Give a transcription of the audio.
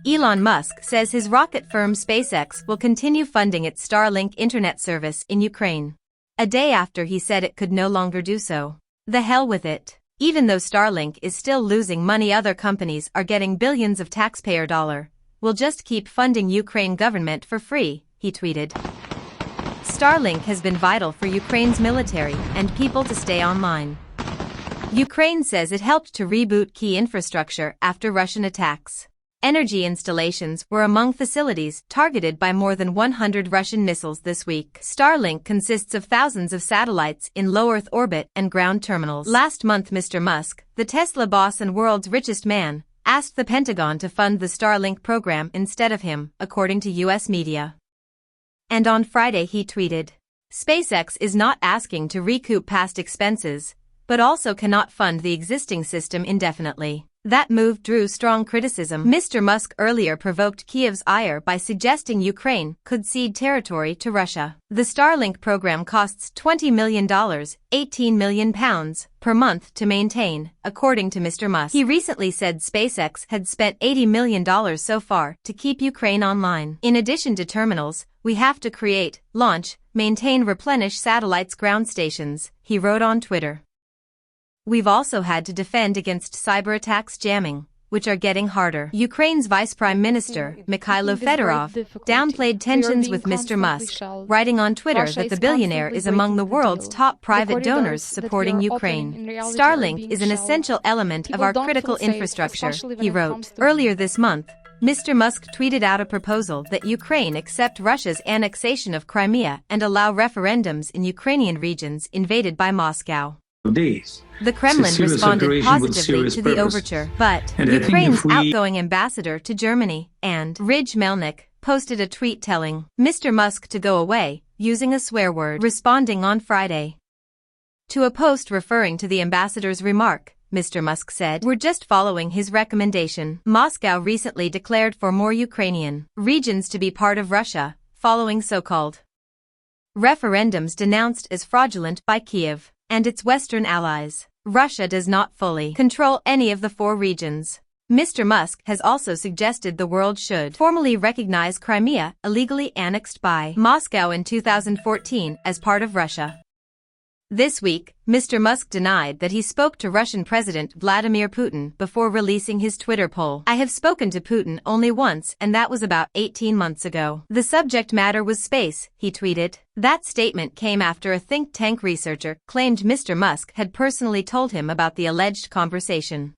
Elon Musk says his rocket firm SpaceX will continue funding its Starlink internet service in Ukraine, a day after he said it could no longer do so. The hell with it. Even though Starlink is still losing money, other companies are getting billions of taxpayer dollars. We'll just keep funding Ukraine government for free, he tweeted. Starlink has been vital for Ukraine's military and people to stay online. Ukraine says it helped to reboot key infrastructure after Russian attacks. Energy installations were among facilities targeted by more than 100 Russian missiles this week. Starlink consists of thousands of satellites in low Earth orbit and ground terminals. Last month, Mr. Musk, the Tesla boss and world's richest man, asked the Pentagon to fund the Starlink program instead of him, according to U.S. media. And on Friday he tweeted, "SpaceX is not asking to recoup past expenses, but also cannot fund the existing system indefinitely." That move drew strong criticism. Mr. Musk earlier provoked Kiev's ire by suggesting Ukraine could cede territory to Russia. The Starlink program costs $20 million, £18 million per month to maintain, according to Mr. Musk. He recently said SpaceX had spent $80 million so far to keep Ukraine online. In addition to terminals, we have to create, launch, maintain, replenish satellites' ground stations, he wrote on Twitter. We've also had to defend against cyber attacks, jamming, which are getting harder. Ukraine's Vice Prime Minister, Mikhailo Fedorov, downplayed tensions with Mr. Musk, writing on Twitter that the billionaire is among the world's top private donors supporting Ukraine. Starlink is an essential element of our critical infrastructure, he wrote. Earlier this month, Mr. Musk tweeted out a proposal that Ukraine accept Russia's annexation of Crimea and allow referendums in Ukrainian regions invaded by Moscow. The Kremlin responded positively to the overture, but Ukraine's outgoing ambassador to Germany, Andriy Melnik, posted a tweet telling Mr. Musk to go away, using a swear word, responding on Friday to a post referring to the ambassador's remark. Mr. Musk said, "We're just following his recommendation." Moscow recently declared for more Ukrainian regions to be part of Russia, following so-called referendums denounced as fraudulent by Kiev and its Western allies. Russia does not fully control any of the 4 regions. Mr. Musk has also suggested the world should formally recognize Crimea, illegally annexed by Moscow in 2014, as part of Russia. This week, Mr. Musk denied that he spoke to Russian President Vladimir Putin before releasing his Twitter poll. "I have spoken to Putin only once, and that was about 18 months ago. The subject matter was space," he tweeted. That statement came after a think tank researcher claimed Mr. Musk had personally told him about the alleged conversation.